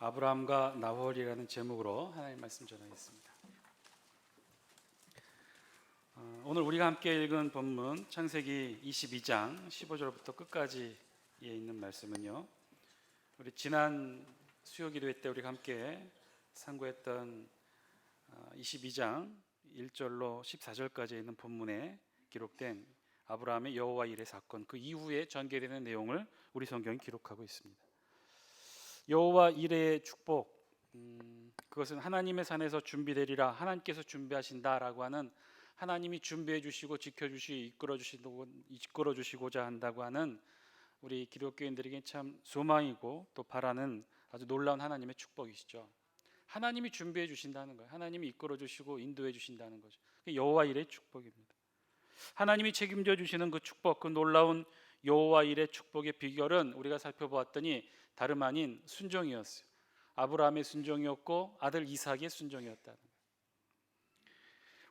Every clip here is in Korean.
아브라함과 나홀이라는 제목으로 하나님 말씀 전하겠습니다. 오늘 우리가 함께 읽은 본문 창세기 22장 15절부터 끝까지에 있는 말씀은요, 우리 지난 수요기도회 때 우리가 함께 상고했던 22장 1절로 14절까지 있는 본문에 기록된 아브라함의 여호와 일의 사건, 그 이후에 전개되는 내용을 우리 성경이 기록하고 있습니다. 여호와 일의 축복, 그것은 하나님의 산에서 준비되리라, 하나님께서 준비하신다라고 하는, 하나님이 준비해 주시고 지켜주시고 이끌어 주시고자 한다고 하는 우리 기독교인들에게 참 소망이고 또 바라는 아주 놀라운 하나님의 축복이시죠. 하나님이 준비해 주신다는 거예요. 하나님이 이끌어 주시고 인도해 주신다는 거죠. 여호와 일의 축복입니다. 하나님이 책임져 주시는 그 축복, 그 놀라운 여호와 일의 축복의 비결은 우리가 살펴보았더니 다름 아닌 순종이었어요. 아브라함의 순종이었고 아들 이삭의 순종이었다는 거예요.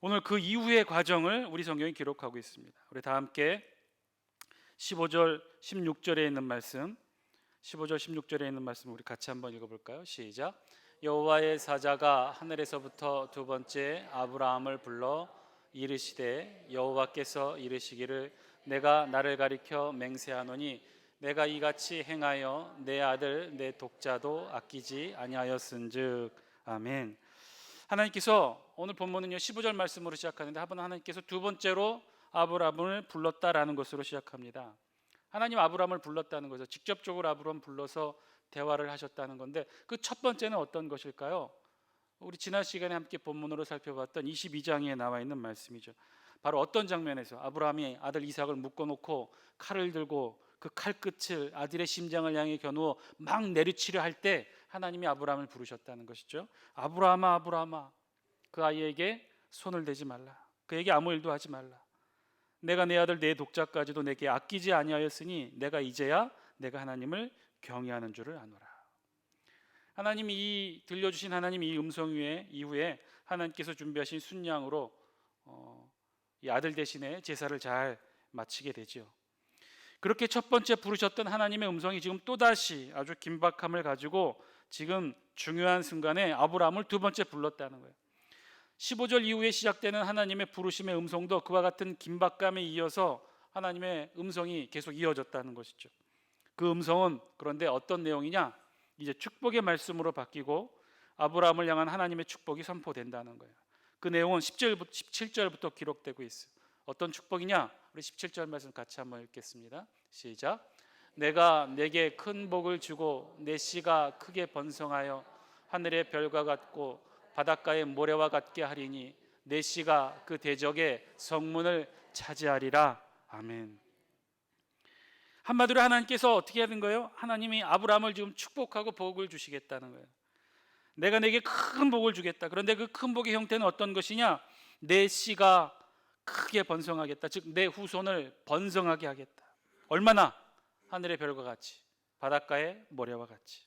오늘 그 이후의 과정을 우리 성경이 기록하고 있습니다. 우리 다 함께 15절 16절에 있는 말씀, 15절 16절에 있는 말씀 우리 같이 한번 읽어볼까요? 시작. 여호와의 사자가 하늘에서부터 두 번째 아브라함을 불러 이르시되 여호와께서 이르시기를 내가 나를 가리켜 맹세하노니 내가 이같이 행하여 내 아들 내 독자도 아끼지 아니하였은즉. 아멘. 하나님께서 오늘 본문은요 15절 말씀으로 시작하는데 하나님께서 두 번째로 아브라함을 불렀다라는 것으로 시작합니다. 하나님 아브라함을 불렀다는 거죠. 직접적으로 아브라함 불러서 대화를 하셨다는 건데 그 첫 번째는 어떤 것일까요? 우리 지난 시간에 함께 본문으로 살펴봤던 22장에 나와 있는 말씀이죠. 바로 어떤 장면에서 아브라함이 아들 이삭을 묶어놓고 칼을 들고 그 칼끝을 아들의 심장을 향해 겨누어 막 내리치려 할 때 하나님이 아브라함을 부르셨다는 것이죠. 아브라함아 아브라함아, 그 아이에게 손을 대지 말라, 그에게 아무 일도 하지 말라. 내가 내 아들 내 독자까지도 내게 아끼지 아니하였으니 내가 이제야 내가 하나님을 경외하는 줄을 아노라. 하나님이 들려주신 하나님 이 음성 이후에 하나님께서 준비하신 순양으로 이 아들 대신에 제사를 잘 마치게 되죠. 그렇게 첫 번째 부르셨던 하나님의 음성이 지금 또다시 아주 긴박함을 가지고 지금 중요한 순간에 아브라함을 두 번째 불렀다는 거예요. 15절 이후에 시작되는 하나님의 부르심의 음성도 그와 같은 긴박감에 이어서 하나님의 음성이 계속 이어졌다는 것이죠. 그 음성은 그런데 어떤 내용이냐? 이제 축복의 말씀으로 바뀌고 아브라함을 향한 하나님의 축복이 선포된다는 거예요. 그 내용은 17절부터 기록되고 있어요. 어떤 축복이냐? 우리 17절 말씀 같이 한번 읽겠습니다. 시작. 내가 내게 큰 복을 주고 내 씨가 크게 번성하여 하늘의 별과 같고 바닷가의 모래와 같게 하리니 내 씨가 그 대적의 성문을 차지하리라. 아멘. 한마디로 하나님께서 어떻게 하는 거예요? 하나님이 아브라함을 지금 축복하고 복을 주시겠다는 거예요. 내가 내게 큰 복을 주겠다. 그런데 그 큰 복의 형태는 어떤 것이냐? 내 씨가 크게 번성하겠다. 즉 내 후손을 번성하게 하겠다. 얼마나? 하늘의 별과 같이, 바닷가의 모래와 같이.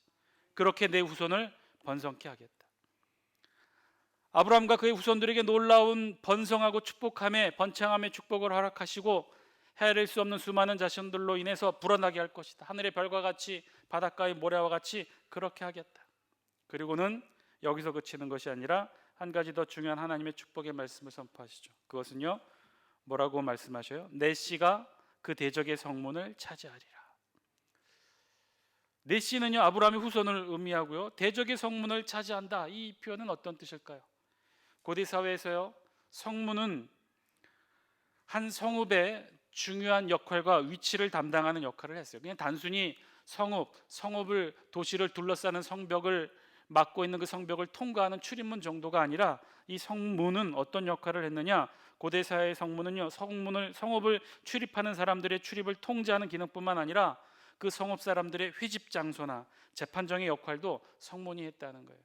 그렇게 내 후손을 번성케 하겠다. 아브라함과 그의 후손들에게 놀라운 번성하고 축복함에 번창함의 축복을 허락하시고 헤아릴 수 없는 수많은 자손들로 인해서 불어나게 할 것이다. 하늘의 별과 같이 바닷가의 모래와 같이 그렇게 하겠다. 그리고는 여기서 그치는 것이 아니라 한 가지 더 중요한 하나님의 축복의 말씀을 선포하시죠. 그것은요, 뭐라고 말씀하셔요? 내 씨가 그 대적의 성문을 차지하리라. 내 씨는요 아브라함의 후손을 의미하고요, 대적의 성문을 차지한다. 이 표현은 어떤 뜻일까요? 고대 사회에서요 성문은 한 성읍의 중요한 역할과 위치를 담당하는 역할을 했어요. 그냥 단순히 성읍을 도시를 둘러싸는 성벽을 막고 있는 그 성벽을 통과하는 출입문 정도가 아니라 이 성문은 어떤 역할을 했느냐? 고대 사회의 성문은요 성읍을 출입하는 사람들의 출입을 통제하는 기능뿐만 아니라 그 성읍 사람들의 회집 장소나 재판정의 역할도 성문이 했다는 거예요.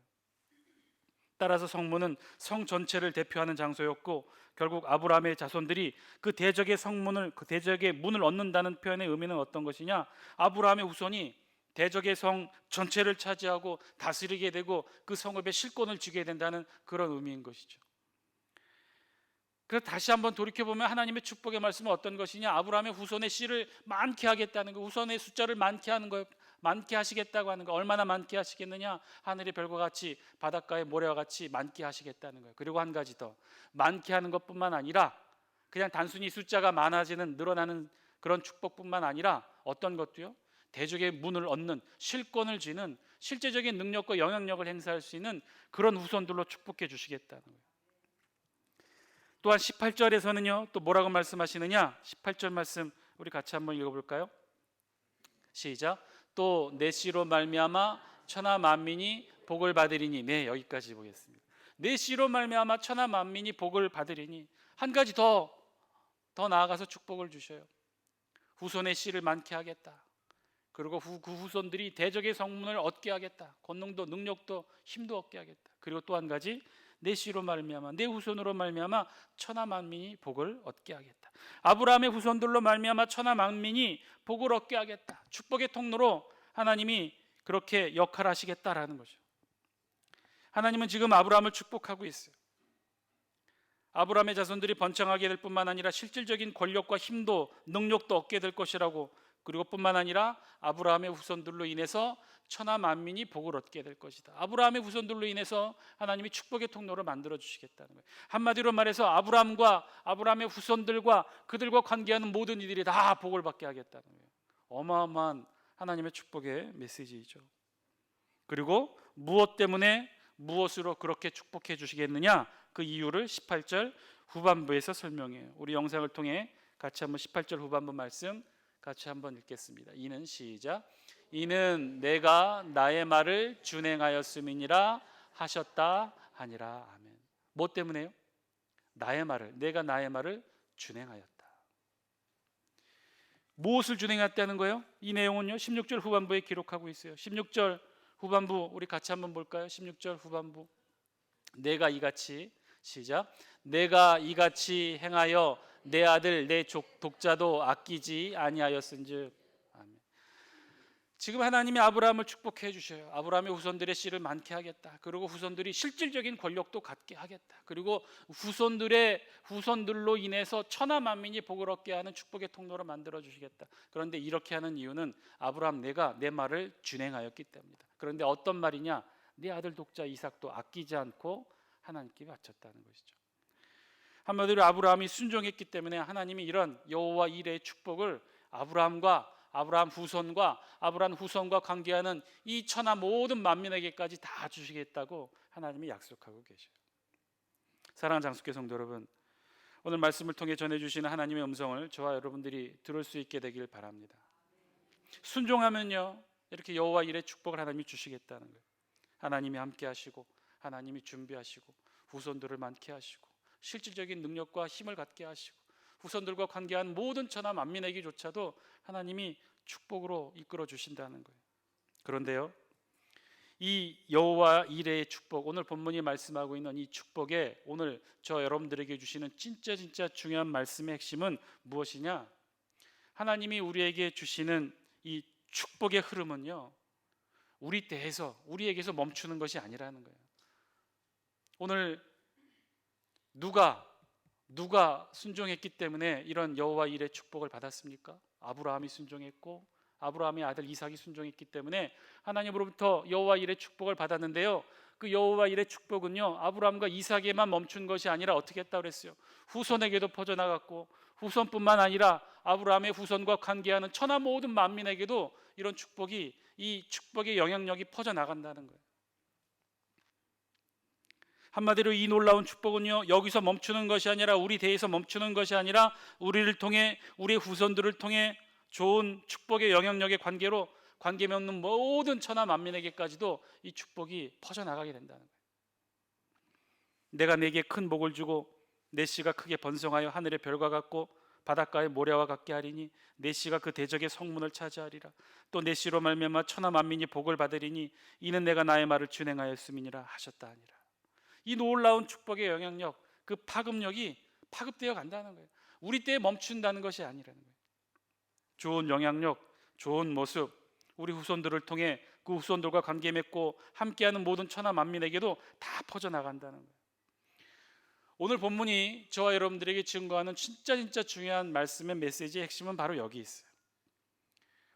따라서 성문은 성 전체를 대표하는 장소였고 결국 아브라함의 자손들이 그 대적의 성문을, 그 대적의 문을 얻는다는 표현의 의미는 어떤 것이냐? 아브라함의 후손이 대적의 성 전체를 차지하고 다스리게 되고 그 성읍의 실권을 쥐게 된다는 그런 의미인 것이죠. 그래서 다시 한번 돌이켜보면 하나님의 축복의 말씀은 어떤 것이냐? 아브라함의 후손의 씨를 많게 하겠다는 거, 후손의 숫자를 많게 하는 거예요. 많게 하시겠다고 하는 거. 얼마나 많게 하시겠느냐? 하늘의 별과 같이 바닷가의 모래와 같이 많게 하시겠다는 거예요. 그리고 한 가지 더, 많게 하는 것뿐만 아니라 그냥 단순히 숫자가 많아지는, 늘어나는 그런 축복뿐만 아니라 어떤 것도요, 대적의 문을 얻는, 실권을 쥐는 실제적인 능력과 영향력을 행사할 수 있는 그런 후손들로 축복해 주시겠다는 거예요. 또한 18절에서는요 또 뭐라고 말씀하시느냐? 18절 말씀 우리 같이 한번 읽어볼까요? 시작. 또 내 씨로 말미암아 천하 만민이 복을 받으리니. 네, 여기까지 보겠습니다. 내 씨로 말미암아 천하 만민이 복을 받으리니. 한 가지 더 나아가서 축복을 주셔요. 후손의 씨를 많게 하겠다. 그리고 그 후손들이 대적의 성문을 얻게 하겠다. 권능도 능력도 힘도 얻게 하겠다. 그리고 또 한 가지, 내 씨로 말미암아, 내 후손으로 말미암아 천하 만민이 복을 얻게 하겠다. 아브라함의 후손들로 말미암아 천하 만민이 복을 얻게 하겠다. 축복의 통로로 하나님이 그렇게 역할하시겠다라는 거죠. 하나님은 지금 아브라함을 축복하고 있어요. 아브라함의 자손들이 번창하게 될 뿐만 아니라 실질적인 권력과 힘도 능력도 얻게 될 것이라고, 그리고 뿐만 아니라 아브라함의 후손들로 인해서 천하 만민이 복을 얻게 될 것이다. 아브라함의 후손들로 인해서 하나님이 축복의 통로를 만들어 주시겠다는 거예요. 한마디로 말해서 아브라함과 아브라함의 후손들과 그들과 관계하는 모든 이들이 다 복을 받게 하겠다는 거예요. 어마어마한 하나님의 축복의 메시지이죠. 그리고 무엇 때문에, 무엇으로 그렇게 축복해 주시겠느냐? 그 이유를 18절 후반부에서 설명해요. 우리 영상을 통해 같이 한번 18절 후반부 말씀 같이 한번 읽겠습니다. 이는 시작. 이는 내가 나의 말을 준행하였음이니라 하셨다 하니라. 아멘. 뭐 때문에요? 내가 나의 말을 준행하였다. 무엇을 준행했다는 거예요? 이 내용은요 16절 후반부에 기록하고 있어요. 16절 후반부 우리 같이 한번 볼까요? 16절 후반부. 내가 이같이, 시작. 내가 이같이 행하여 내 아들 내 독자도 아끼지 아니하였은즉. 아멘. 지금 하나님이 아브라함을 축복해 주셔요. 아브라함의 후손들의 씨를 많게 하겠다. 그리고 후손들이 실질적인 권력도 갖게 하겠다. 그리고 후손들로 인해서 천하 만민이 복을 얻게 하는 축복의 통로로 만들어 주시겠다. 그런데 이렇게 하는 이유는 아브라함 내가 내 말을 준행하였기 때문이다. 그런데 어떤 말이냐? 내 아들 독자 이삭도 아끼지 않고 하나님께 바쳤다는 것이죠. 한마디로 아브라함이 순종했기 때문에 하나님이 이런 여호와 이레의 축복을 아브라함 후손과 아브라함 후손과 관계하는 이 천하 모든 만민에게까지 다 주시겠다고 하나님이 약속하고 계셔요. 사랑하는 장수교 성도 여러분, 오늘 말씀을 통해 전해주시는 하나님의 음성을 저와 여러분들이 들을 수 있게 되길 바랍니다. 순종하면요 이렇게 여호와 이레의 축복을 하나님이 주시겠다는 거예요. 하나님이 함께 하시고 하나님이 준비하시고 후손들을 많게 하시고 실질적인 능력과 힘을 갖게 하시고 후손들과 관계한 모든 천하 만민에게조차도 하나님이 축복으로 이끌어 주신다는 거예요. 그런데요 이 여호와 이레의 축복, 오늘 본문이 말씀하고 있는 이 축복에 오늘 저 여러분들에게 주시는 진짜 중요한 말씀의 핵심은 무엇이냐? 하나님이 우리에게 주시는 이 축복의 흐름은요 우리에게서 멈추는 것이 아니라는 거예요. 오늘 누가 순종했기 때문에 이런 여호와 이레의 축복을 받았습니까? 아브라함이 순종했고 아브라함의 아들 이삭이 순종했기 때문에 하나님으로부터 여호와 이레의 축복을 받았는데요. 그 여호와 이레의 축복은요 아브라함과 이삭에만 멈춘 것이 아니라 어떻게 했다고 그랬어요? 후손에게도 퍼져나갔고 후손뿐만 아니라 아브라함의 후손과 관계하는 천하 모든 만민에게도 이런 축복이, 이 축복의 영향력이 퍼져나간다는 거예요. 한마디로 이 놀라운 축복은요 여기서 멈추는 것이 아니라 우리 대에서 멈추는 것이 아니라 우리를 통해 우리의 후손들을 통해 좋은 축복의 영향력의 관계 맺는 모든 천하 만민에게까지도 이 축복이 퍼져나가게 된다는 거예요. 내가 내게 큰 복을 주고 내 씨가 크게 번성하여 하늘의 별과 같고 바닷가의 모래와 같게 하리니 내 씨가 그 대적의 성문을 차지하리라. 또 내 씨로 말미암아 천하 만민이 복을 받으리니 이는 내가 나의 말을 준행하였음이니라 하셨다 하니라. 이 놀라운 축복의 영향력, 그 파급력이 파급되어 간다는 거예요. 우리 때에 멈춘다는 것이 아니라는 거예요. 좋은 영향력, 좋은 모습, 우리 후손들을 통해 그 후손들과 관계 맺고 함께하는 모든 천하 만민에게도 다 퍼져나간다는 거예요. 오늘 본문이 저와 여러분들에게 증거하는 진짜 중요한 말씀의 메시지의 핵심은 바로 여기 있어요.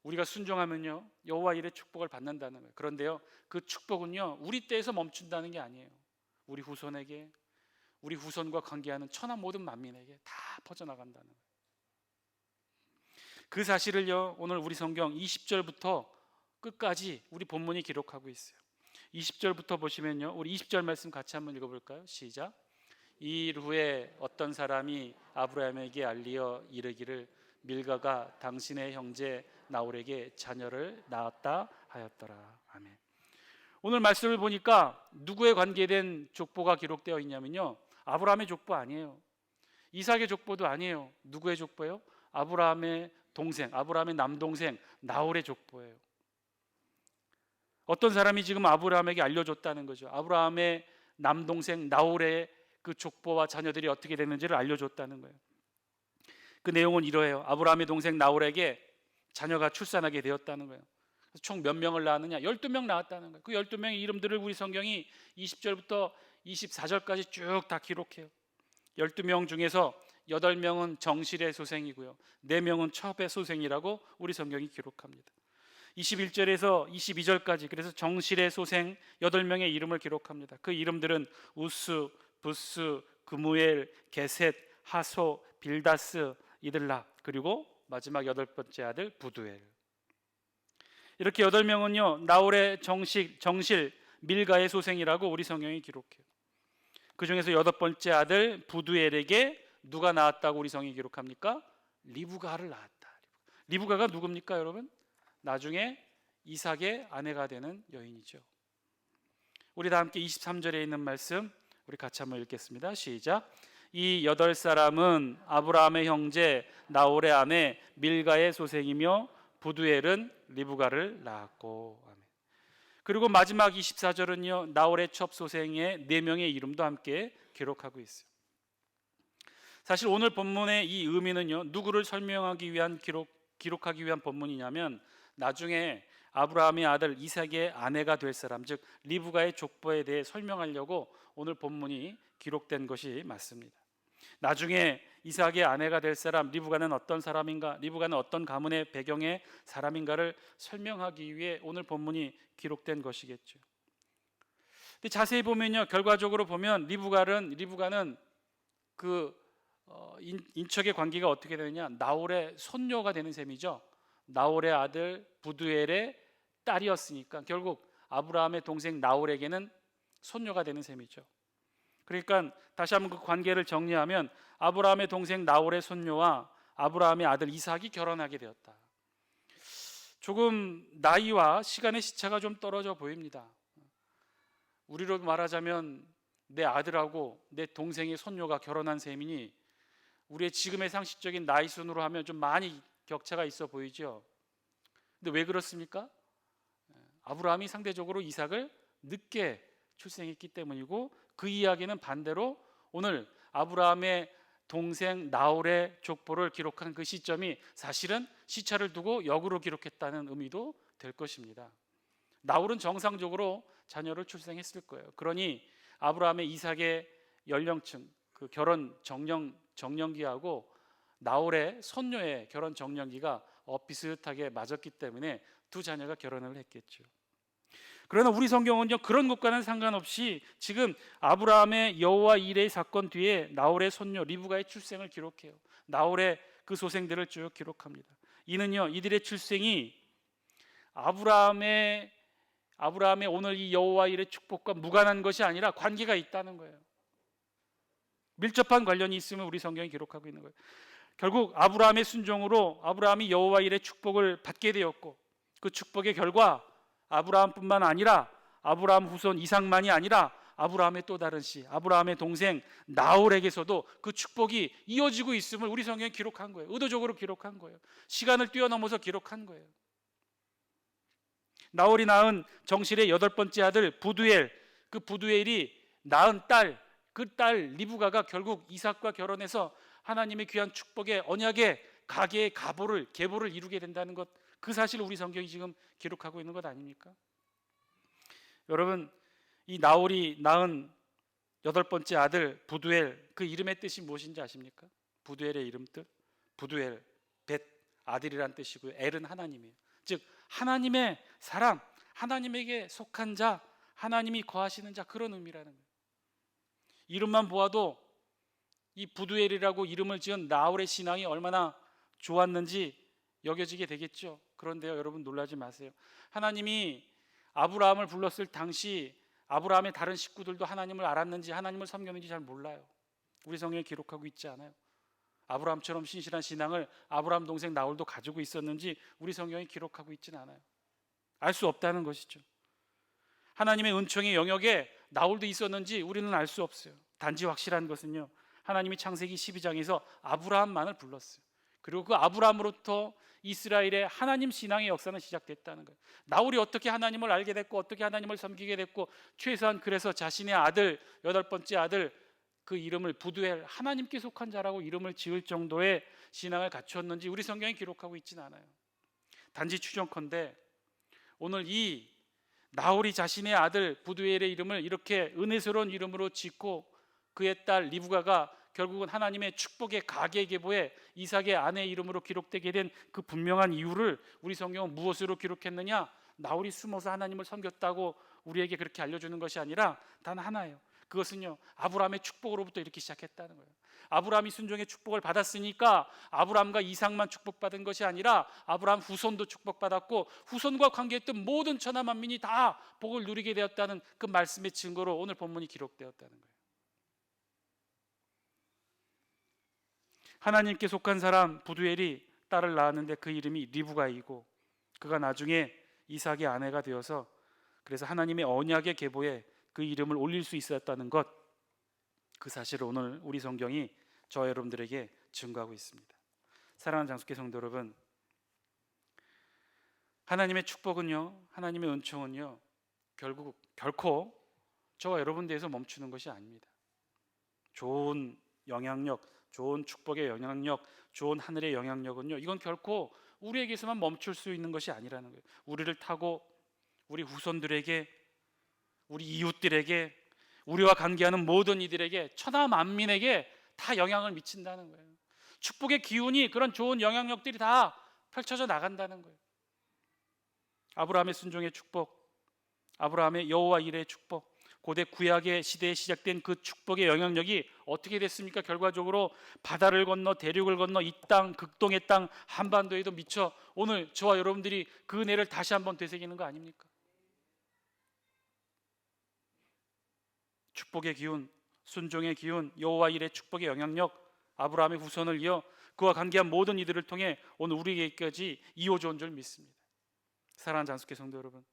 우리가 순종하면요 여호와 일의 축복을 받는다는 거예요. 그런데요 그 축복은요 우리 때에서 멈춘다는 게 아니에요. 우리 후손에게, 우리 후손과 관계하는 천하 모든 만민에게 다 퍼져나간다는 거예요. 그 사실을요 오늘 우리 성경 20절부터 끝까지 우리 본문이 기록하고 있어요. 20절부터 보시면요 우리 20절 말씀 같이 한번 읽어볼까요? 시작. 이 일 후에 어떤 사람이 아브라함에게 알리어 이르기를 밀가가 당신의 형제 나홀에게 자녀를 낳았다 하였더라. 아멘. 오늘 말씀을 보니까 누구에 관계된 족보가 기록되어 있냐면요 아브라함의 족보 아니에요. 이삭의 족보도 아니에요. 누구의 족보예요? 아브라함의 동생, 아브라함의 남동생 나홀의 족보예요. 어떤 사람이 지금 아브라함에게 알려줬다는 거죠. 아브라함의 남동생 나홀의 그 족보와 자녀들이 어떻게 됐는지를 알려줬다는 거예요. 그 내용은 이러해요. 아브라함의 동생 나홀에게 자녀가 출산하게 되었다는 거예요. 총 몇 명을 낳았느냐? 12명 낳았다는 거예요. 그 12명의 이름들을 우리 성경이 20절부터 24절까지 쭉 다 기록해요. 12명 중에서 8명은 정실의 소생이고요 4명은 첩의 소생이라고 우리 성경이 기록합니다. 21절에서 22절까지 그래서 정실의 소생 8명의 이름을 기록합니다. 그 이름들은 우스, 부스, 그무엘, 게셋, 하소, 빌다스, 이들라 그리고 마지막 8번째 아들 부두엘. 이렇게 8명은요 나홀의 정실, 밀가의 소생이라고 우리 성경이 기록해요. 그 중에서 8번째 아들 부두엘에게 누가 낳았다고 우리 성경이 기록합니까? 리브가를 낳았다. 리브가가 누굽니까 여러분? 나중에 이삭의 아내가 되는 여인이죠. 우리 다 함께 23절에 있는 말씀 우리 같이 한번 읽겠습니다. 시작. 이 8사람은 아브라함의 형제 나홀의 아내 밀가의 소생이며 부두엘은 리브가를 낳았고. 아멘. 그리고 마지막 24절은요 나홀의 첩 소생의 4명의 이름도 함께 기록하고 있어요. 사실 오늘 본문의 이 의미는요 누구를 설명하기 위한 기록하기 위한 본문이냐면 나중에 아브라함의 아들 이삭의 아내가 될 사람 즉 리브가의 족보에 대해 설명하려고 오늘 본문이 기록된 것이 맞습니다. 나중에 이삭의 아내가 될 사람 리브가는 어떤 사람인가, 리브가는 어떤 가문의 배경의 사람인가를 설명하기 위해 오늘 본문이 기록된 것이겠죠. 근데 자세히 보면요 결과적으로 보면 리브가는 그 인척의 관계가 어떻게 되느냐 나홀의 손녀가 되는 셈이죠. 나홀의 아들 부두엘의 딸이었으니까 결국 아브라함의 동생 나홀에게는 손녀가 되는 셈이죠. 그러니까 다시 한번 그 관계를 정리하면 아브라함의 동생 나홀의 손녀와 아브라함의 아들 이삭이 결혼하게 되었다. 조금 나이와 시간의 시차가 좀 떨어져 보입니다. 우리로 말하자면 내 아들하고 내 동생의 손녀가 결혼한 셈이니 우리의 지금의 상식적인 나이 순으로 하면 좀 많이 격차가 있어 보이죠. 근데 왜 그렇습니까? 아브라함이 상대적으로 이삭을 늦게 출생했기 때문이고 그 이야기는 반대로 오늘 아브라함의 동생 나홀의 족보를 기록한 그 시점이 사실은 시차를 두고 역으로 기록했다는 의미도 될 것입니다. 나홀은 정상적으로 자녀를 출생했을 거예요. 그러니 아브라함의 이삭의 연령층 그 결혼 정년기하고 나홀의 손녀의 결혼 정년기가 비슷하게 맞았기 때문에 두 자녀가 결혼을 했겠죠. 그러나 우리 성경은요 그런 것과는 상관없이 지금 아브라함의 여호와 일의 사건 뒤에 나홀의 손녀 리브가의 출생을 기록해요. 나홀의 그 소생들을 쭉 기록합니다. 이는요 이들의 출생이 아브라함의 오늘 이 여호와 일의 축복과 무관한 것이 아니라 관계가 있다는 거예요. 밀접한 관련이 있음을 우리 성경이 기록하고 있는 거예요. 결국 아브라함의 순종으로 아브라함이 여호와 일의 축복을 받게 되었고 그 축복의 결과 아브라함뿐만 아니라 아브라함 후손 이삭만이 아니라 아브라함의 또 다른 씨 아브라함의 동생 나홀에게서도 그 축복이 이어지고 있음을 우리 성경에 기록한 거예요. 의도적으로 기록한 거예요. 시간을 뛰어넘어서 기록한 거예요. 나홀이 낳은 정실의 8번째 아들 부두엘, 그 부두엘이 낳은 딸, 그 딸 리브가가 결국 이삭과 결혼해서 하나님의 귀한 축복의 언약의 가계의 계보를 이루게 된다는 것, 그 사실을 우리 성경이 지금 기록하고 있는 것 아닙니까? 여러분, 이 나홀이 낳은 8번째 아들 부두엘, 그 이름의 뜻이 무엇인지 아십니까? 부두엘의 이름 뜻, 부두엘, 벳, 아들이란 뜻이고요. 엘은 하나님이에요. 즉 하나님의 사람, 하나님에게 속한 자, 하나님이 거하시는 자, 그런 의미라는 거예요. 이름만 보아도 이 부두엘이라고 이름을 지은 나홀의 신앙이 얼마나 좋았는지 여겨지게 되겠죠. 그런데요, 여러분 놀라지 마세요. 하나님이 아브라함을 불렀을 당시 아브라함의 다른 식구들도 하나님을 알았는지 하나님을 섬겼는지 잘 몰라요. 우리 성경에 기록하고 있지 않아요. 아브라함처럼 신실한 신앙을 아브라함 동생 나홀도 가지고 있었는지 우리 성경에 기록하고 있지는 않아요. 알 수 없다는 것이죠. 하나님의 은총의 영역에 나홀도 있었는지 우리는 알 수 없어요. 단지 확실한 것은요, 하나님이 창세기 12장에서 아브라함만을 불렀어요. 그리고 그 아브라함으로부터 이스라엘의 하나님 신앙의 역사는 시작됐다는 거예요. 나홀이 어떻게 하나님을 알게 됐고 어떻게 하나님을 섬기게 됐고, 최소한 그래서 자신의 아들, 8번째 아들, 그 이름을 부두엘, 하나님께 속한 자라고 이름을 지을 정도의 신앙을 갖추었는지 우리 성경에 기록하고 있지는 않아요. 단지 추정컨대 오늘 이 나홀이 자신의 아들 부두엘의 이름을 이렇게 은혜스러운 이름으로 짓고 그의 딸 리브가가 결국은 하나님의 축복의 가계 계보에 이삭의 아내의 이름으로 기록되게 된 그 분명한 이유를 우리 성경은 무엇으로 기록했느냐? 나홀이 숨어서 하나님을 섬겼다고 우리에게 그렇게 알려주는 것이 아니라 단 하나예요. 그것은요, 아브라함의 축복으로부터 이렇게 시작했다는 거예요. 아브라함이 순종의 축복을 받았으니까 아브라함과 이삭만 축복받은 것이 아니라 아브라함 후손도 축복받았고 후손과 관계했던 모든 천하 만민이 다 복을 누리게 되었다는 그 말씀의 증거로 오늘 본문이 기록되었다는 거예요. 하나님께 속한 사람 부두엘이 딸을 낳았는데 그 이름이 리브가이고, 그가 나중에 이삭의 아내가 되어서 그래서 하나님의 언약의 계보에 그 이름을 올릴 수 있었다는 것, 그 사실을 오늘 우리 성경이 저와 여러분들에게 증거하고 있습니다. 사랑하는 장수교 성도 여러분, 하나님의 축복은요, 하나님의 은총은요, 결코 저와 여러분들에서 멈추는 것이 아닙니다. 좋은 영향력, 좋은 축복의 영향력, 좋은 하늘의 영향력은요, 이건 결코 우리에게서만 멈출 수 있는 것이 아니라는 거예요. 우리를 타고 우리 후손들에게, 우리 이웃들에게, 우리와 관계하는 모든 이들에게, 천하 만민에게 다 영향을 미친다는 거예요. 축복의 기운이, 그런 좋은 영향력들이 다 펼쳐져 나간다는 거예요. 아브라함의 순종의 축복, 아브라함의 여호와 이레의 축복, 고대 구약의 시대에 시작된 그 축복의 영향력이 어떻게 됐습니까? 결과적으로 바다를 건너 대륙을 건너 이 땅, 극동의 땅 한반도에도 미쳐 오늘 저와 여러분들이 그 은혜를 다시 한번 되새기는 거 아닙니까? 축복의 기운, 순종의 기운, 여호와 일의 축복의 영향력, 아브라함의 후손을 이어 그와 관계한 모든 이들을 통해 오늘 우리에게까지 이어져 온 줄 믿습니다. 사랑하는 장수교 성도 여러분,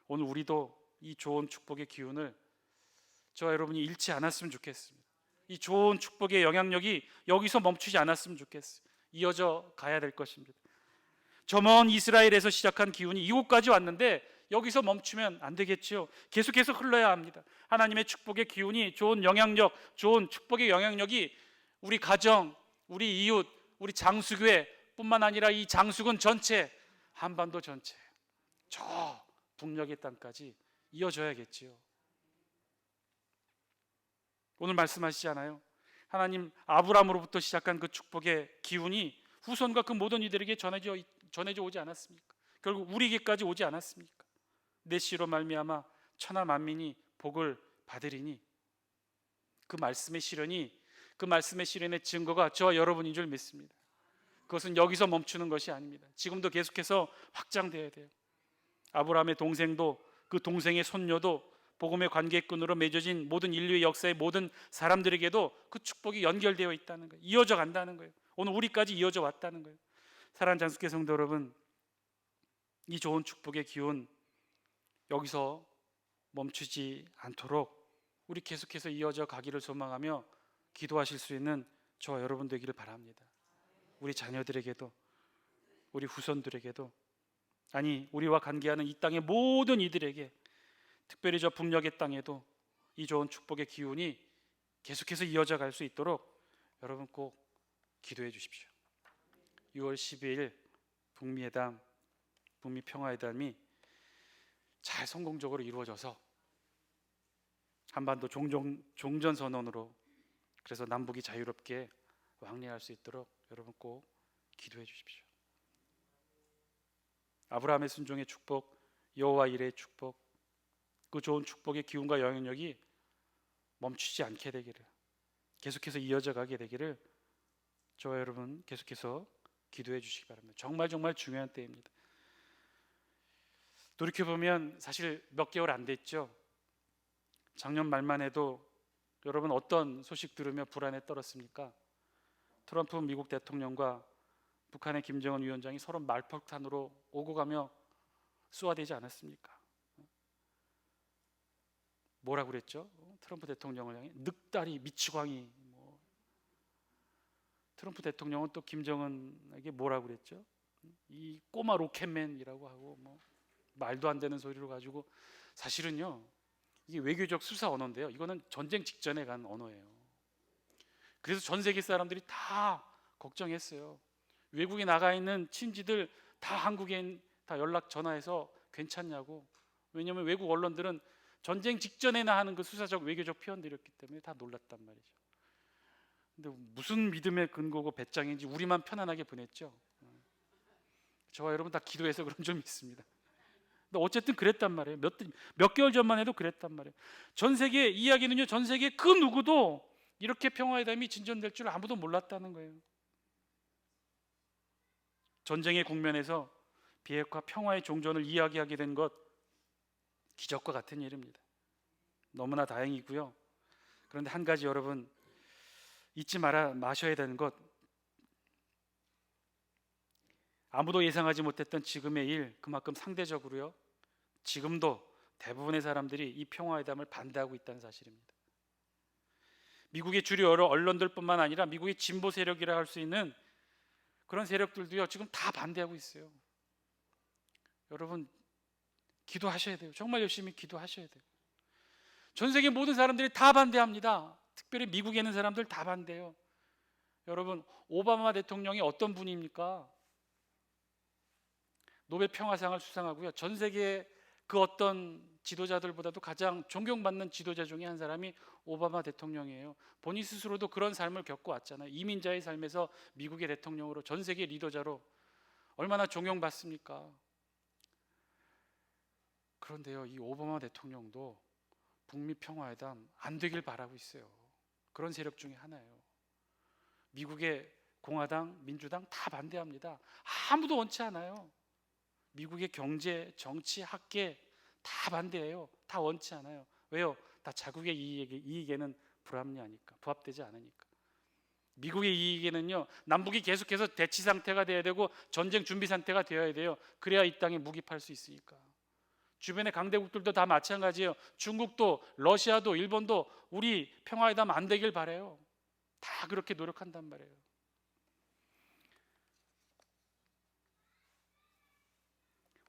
오늘 우리도 이 좋은 축복의 기운을 저와 여러분이 잃지 않았으면 좋겠습니다. 이 좋은 축복의 영향력이 여기서 멈추지 않았으면 좋겠어요. 이어져 가야 될 것입니다. 저 먼 이스라엘에서 시작한 기운이 이곳까지 왔는데 여기서 멈추면 안 되겠죠. 계속해서 흘러야 합니다. 하나님의 축복의 기운이, 좋은 영향력, 좋은 축복의 영향력이 우리 가정, 우리 이웃, 우리 장수교회 뿐만 아니라 이 장수군 전체, 한반도 전체, 저 북녘의 땅까지 이어져야겠지요. 오늘 말씀하시지 않아요? 하나님 아브라함으로부터 시작한 그 축복의 기운이 후손과 그 모든 이들에게 전해져 오지 않았습니까? 결국 우리에게까지 오지 않았습니까? 내 씨로 말미암아 천하 만민이 복을 받으리니, 그 말씀의 실현이, 그 말씀의 실현의 증거가 저와 여러분인 줄 믿습니다. 그것은 여기서 멈추는 것이 아닙니다. 지금도 계속해서 확장돼야 돼요. 아브라함의 동생도, 그 동생의 손녀도, 복음의 관계끈으로 맺어진 모든 인류의 역사의 모든 사람들에게도 그 축복이 연결되어 있다는 거예요. 이어져 간다는 거예요. 오늘 우리까지 이어져 왔다는 거예요. 사랑하는 장수교 성도 여러분, 이 좋은 축복의 기운 여기서 멈추지 않도록 우리 계속해서 이어져 가기를 소망하며 기도하실 수 있는 저와 여러분 되기를 바랍니다. 우리 자녀들에게도, 우리 후손들에게도, 아니 우리와 관계하는 이 땅의 모든 이들에게, 특별히 저 북녘의 땅에도 이 좋은 축복의 기운이 계속해서 이어져 갈 수 있도록 여러분 꼭 기도해 주십시오. 6월 12일 북미회담, 북미평화회담이 잘 성공적으로 이루어져서 한반도 종전선언으로, 그래서 남북이 자유롭게 왕래할 수 있도록 여러분 꼭 기도해 주십시오. 아브라함의 순종의 축복, 여호와 일의 축복, 그 좋은 축복의 기운과 영향력이 멈추지 않게 되기를, 계속해서 이어져 가게 되기를 저와 여러분 계속해서 기도해 주시기 바랍니다. 정말 중요한 때입니다. 돌이켜보면 사실 몇 개월 안 됐죠. 작년 말만 해도 여러분 어떤 소식 들으며 불안에 떨었습니까? 트럼프 미국 대통령과 북한의 김정은 위원장이 서로 말폭탄으로 오고 가며 쏘아대지 않았습니까? 뭐라고 그랬죠? 트럼프 대통령을 향해 늑다리 미치광이. 트럼프 대통령은 또 김정은에게 뭐라고 그랬죠? 이 꼬마 로켓맨이라고 하고 말도 안 되는 소리로 가지고, 사실은요 이게 외교적 수사 언어인데요, 이거는 전쟁 직전에 간 언어예요. 그래서 전 세계 사람들이 다 걱정했어요. 외국에 나가 있는 친지들 다 한국에 다 연락 전화해서 괜찮냐고. 왜냐하면 외국 언론들은 전쟁 직전에나 하는 그 수사적 외교적 표현들이었기 때문에 다 놀랐단 말이죠. 근데 무슨 믿음의 근거고 배짱인지 우리만 편안하게 보냈죠. 저와 여러분 다 기도해서 그런 점이 있습니다. 근데 어쨌든 그랬단 말이에요. 몇 개월 전만 해도 그랬단 말이에요. 전 세계 이야기는요, 전 세계 그 누구도 이렇게 평화회담이 진전될 줄 아무도 몰랐다는 거예요. 전쟁의 국면에서 비핵화 평화의 종전을 이야기하게 된 것, 기적과 같은 일입니다. 너무나 다행이고요. 그런데 한 가지 여러분 잊지 마셔야 되는 것, 아무도 예상하지 못했던 지금의 일, 그만큼 상대적으로요 지금도 대부분의 사람들이 이 평화회담을 반대하고 있다는 사실입니다. 미국의 주류 여러 언론들뿐만 아니라 미국의 진보 세력이라 할 수 있는 그런 세력들도요 지금 다 반대하고 있어요. 여러분 기도하셔야 돼요. 정말 열심히 기도하셔야 돼요. 전 세계 모든 사람들이 다 반대합니다. 특별히 미국에 있는 사람들 다 반대해요. 여러분 오바마 대통령이 어떤 분입니까? 노벨 평화상을 수상하고요, 전 세계 그 어떤 지도자들보다도 가장 존경받는 지도자 중에 한 사람이 오바마 대통령이에요. 본인 스스로도 그런 삶을 겪어왔잖아요. 이민자의 삶에서 미국의 대통령으로, 전 세계 리더자로 얼마나 존경받습니까? 그런데요, 이 오바마 대통령도 북미 평화회담 안 되길 바라고 있어요. 그런 세력 중에 하나예요. 미국의 공화당, 민주당 다 반대합니다. 아무도 원치 않아요. 미국의 경제, 정치, 학계 다 반대해요. 다 원치 않아요. 왜요? 다 자국의 이익에는 불합리하니까, 부합되지 않으니까. 미국의 이익에는요, 남북이 계속해서 대치 상태가 돼야 되고 전쟁 준비 상태가 되어야 돼요. 그래야 이 땅에 무기 팔 수 있으니까. 주변의 강대국들도 다 마찬가지예요. 중국도, 러시아도, 일본도 우리 평화회담 안 되길 바래요. 다 그렇게 노력한단 말이에요.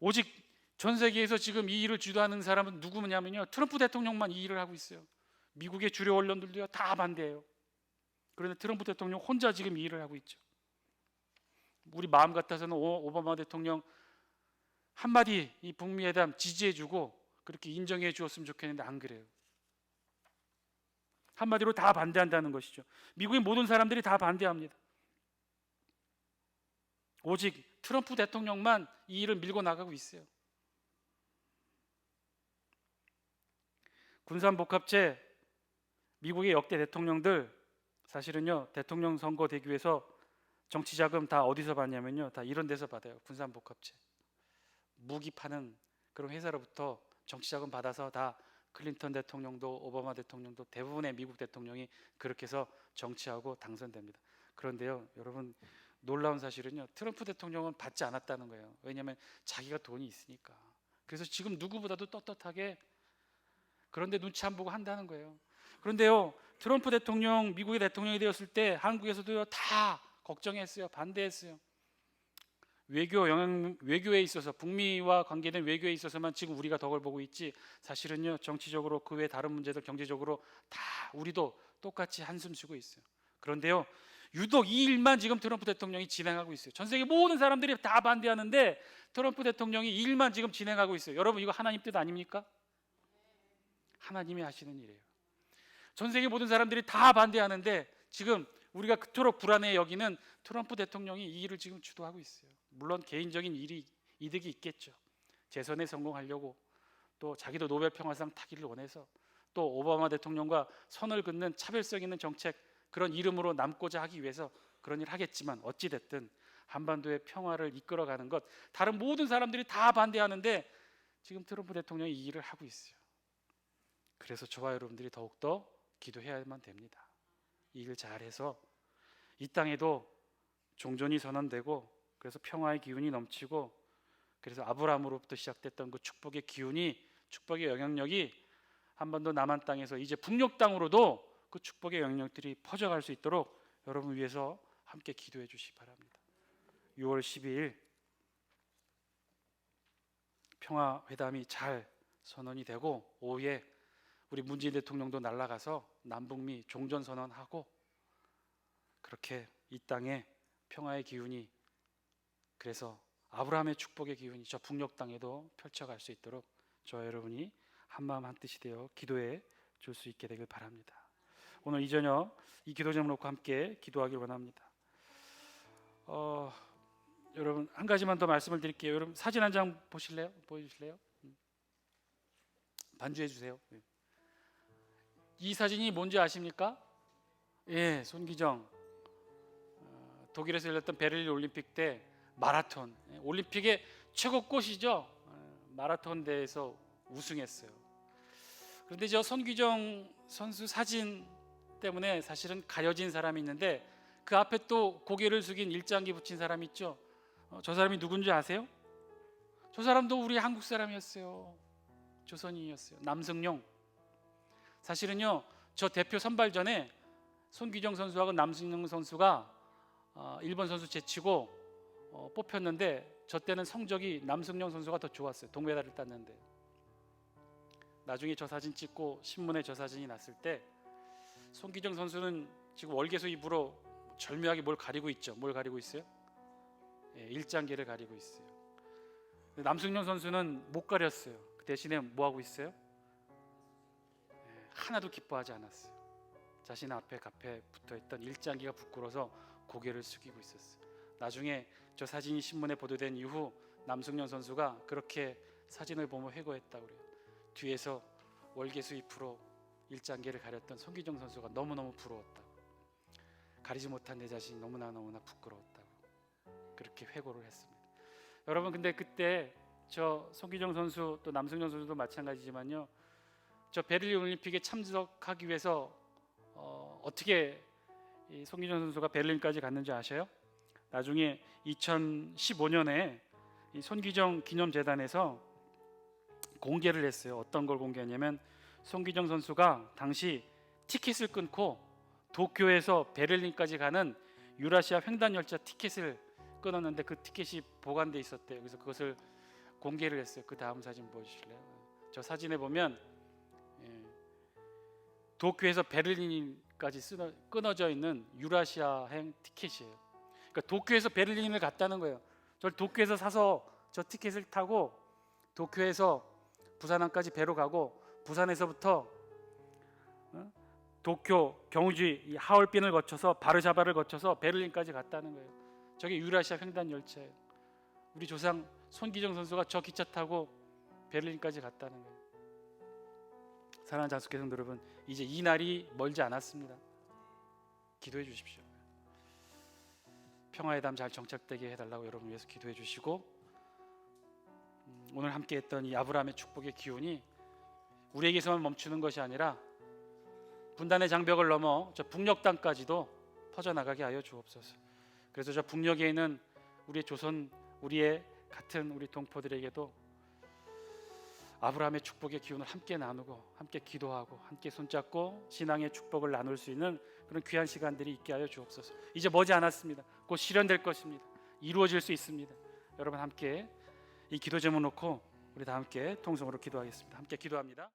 오직 전 세계에서 지금 이 일을 주도하는 사람은 누구냐면요, 트럼프 대통령만 이 일을 하고 있어요. 미국의 주류 언론들도요 다 반대해요. 그런데 트럼프 대통령 혼자 지금 이 일을 하고 있죠. 우리 마음 같아서는 오바마 대통령 한마디 이 북미 회담 지지해주고 그렇게 인정해 주었으면 좋겠는데 안 그래요. 한마디로 다 반대한다는 것이죠. 미국의 모든 사람들이 다 반대합니다. 오직 트럼프 대통령만 이 일을 밀고 나가고 있어요. 군산복합체, 미국의 역대 대통령들 사실은요 대통령 선거 되기 위해서 정치 자금 다 어디서 받냐면요, 다 이런 데서 받아요. 군산복합체, 무기 파는 그런 회사로부터 정치 자금 받아서 다 클린턴 대통령도 오바마 대통령도 대부분의 미국 대통령이 그렇게 해서 정치하고 당선됩니다. 그런데요 여러분 놀라운 사실은요, 트럼프 대통령은 받지 않았다는 거예요. 왜냐하면 자기가 돈이 있으니까. 그래서 지금 누구보다도 떳떳하게, 그런데 눈치 안 보고 한다는 거예요. 그런데요 트럼프 대통령 미국의 대통령이 되었을 때 한국에서도요 다 걱정했어요. 반대했어요. 외교에 있어서, 북미와 관계된 외교에 있어서만 지금 우리가 덕을 보고 있지, 사실은요 정치적으로 그 외 다른 문제들, 경제적으로 다 우리도 똑같이 한숨 쉬고 있어요. 그런데요 유독 이 일만 지금 트럼프 대통령이 진행하고 있어요. 전 세계 모든 사람들이 다 반대하는데 트럼프 대통령이 이 일만 지금 진행하고 있어요. 여러분 이거 하나님 뜻 아닙니까? 하나님이 하시는 일이에요. 전 세계 모든 사람들이 다 반대하는데 지금 우리가 그토록 불안해 여기는 트럼프 대통령이 이 일을 지금 주도하고 있어요. 물론 개인적인 이득이 있겠죠. 재선에 성공하려고, 또 자기도 노벨 평화상 타기를 원해서, 또 오바마 대통령과 선을 긋는 차별성 있는 정책, 그런 이름으로 남고자 하기 위해서 그런 일 하겠지만, 어찌 됐든 한반도의 평화를 이끌어가는 것, 다른 모든 사람들이 다 반대하는데 지금 트럼프 대통령이 이 일을 하고 있어요. 그래서 저와 여러분들이 더욱더 기도해야만 됩니다. 이 일 잘해서 이 땅에도 종전이 선언되고, 그래서 평화의 기운이 넘치고, 그래서 아브라함으로부터 시작됐던 그 축복의 기운이, 축복의 영향력이 한반도 남한 땅에서 이제 북녘 땅으로도 그 축복의 영향력들이 퍼져갈 수 있도록 여러분 위해서 함께 기도해 주시기 바랍니다. 6월 12일 평화회담이 잘 선언이 되고, 오후에 우리 문재인 대통령도 날아가서 남북미 종전선언하고, 그렇게 이 땅에 평화의 기운이, 그래서 아브라함의 축복의 기운이 저 북녘 땅에도 펼쳐갈 수 있도록 저와 여러분이 한마음 한뜻이 되어 기도해 줄 수 있게 되길 바랍니다. 오늘 이 저녁 이 기도 제목 놓고 함께 기도하길 원합니다. 여러분 한 가지만 더 말씀을 드릴게요. 여러분 사진 한 장 보실래요? 보여주실래요? 반주해 주세요. 이 사진이 뭔지 아십니까? 예, 손기정 독일에서 열렸던 베를린 올림픽 때 마라톤, 올림픽의 최고꽃이죠. 마라톤 대회에서 우승했어요. 그런데 저 손기정 선수 사진 때문에 사실은 가려진 사람이 있는데, 그 앞에 또 고개를 숙인 일장기 붙인 사람이 있죠. 저 사람이 누군지 아세요? 저 사람도 우리 한국 사람이었어요. 조선인이었어요. 남승용. 사실은요, 저 대표 선발전에 손기정 선수하고 남승용 선수가 일본 선수 제치고 뽑혔는데, 저 때는 성적이 남승용 선수가 더 좋았어요. 동메달을 땄는데. 나중에 저 사진 찍고 신문에 저 사진이 났을 때, 손기정 선수는 지금 월계수 입으로 절묘하게 뭘 가리고 있죠. 뭘 가리고 있어요? 예, 일장기를 가리고 있어요. 남승용 선수는 못 가렸어요. 그 대신에 뭐 하고 있어요? 예, 하나도 기뻐하지 않았어요. 자신 앞에 붙어있던 일장기가 부끄러워서 고개를 숙이고 있었어요. 나중에 저 사진이 신문에 보도된 이후 남승용 선수가 그렇게 사진을 보며 회고했다고 그래요. 뒤에서 월계수 잎으로 일장기를 가렸던 손기정 선수가 너무너무 부러웠다고, 가리지 못한 내 자신이 너무나 부끄러웠다고 그렇게 회고를 했습니다. 여러분, 근데 그때 저 손기정 선수 또 남승용 선수도 마찬가지지만요, 저 베를린 올림픽에 참석하기 위해서 어떻게 이 손기정 선수가 베를린까지 갔는지 아셔요? 나중에 2015년에 이 손기정 기념재단에서 공개를 했어요. 어떤 걸 공개했냐면, 손기정 선수가 당시 티켓을 끊고 도쿄에서 베를린까지 가는 유라시아 횡단 열차 티켓을 끊었는데 그 티켓이 보관돼 있었대요. 그래서 그것을 공개를 했어요. 그 다음 사진 보여주실래요? 저 사진에 보면 도쿄에서 베를린까지 끊어져 있는 유라시아행 티켓이에요. 그러니까 도쿄에서 베를린을 갔다는 거예요. 저 도쿄에서 사서 저 티켓을 타고 도쿄에서 부산항까지 배로 가고, 부산에서부터 도쿄 경우지 하얼빈을 거쳐서 바르샤바를 거쳐서 베를린까지 갔다는 거예요. 저게 유라시아 횡단 열차예요. 우리 조상 손기정 선수가 저 기차 타고 베를린까지 갔다는 거예요. 사랑하는 장수교 성도 여러분, 이제 이 날이 멀지 않았습니다. 기도해 주십시오. 평화회담 잘 정착되게 해달라고 여러분 위해서 기도해 주시고, 오늘 함께 했던 이 아브라함의 축복의 기운이 우리에게서만 멈추는 것이 아니라 분단의 장벽을 넘어 저 북녘 땅까지도 퍼져나가게 하여 주옵소서. 그래서 저 북녘에 있는 우리의 조선, 우리의 같은 우리 동포들에게도 아브라함의 축복의 기운을 함께 나누고, 함께 기도하고, 함께 손잡고 신앙의 축복을 나눌 수 있는 그런 귀한 시간들이 있게 하여 주옵소서. 이제 머지 않았습니다. 곧 실현될 것입니다. 이루어질 수 있습니다. 여러분 함께 이 기도 제목 놓고 우리 다 함께 통성으로 기도하겠습니다. 함께 기도합니다.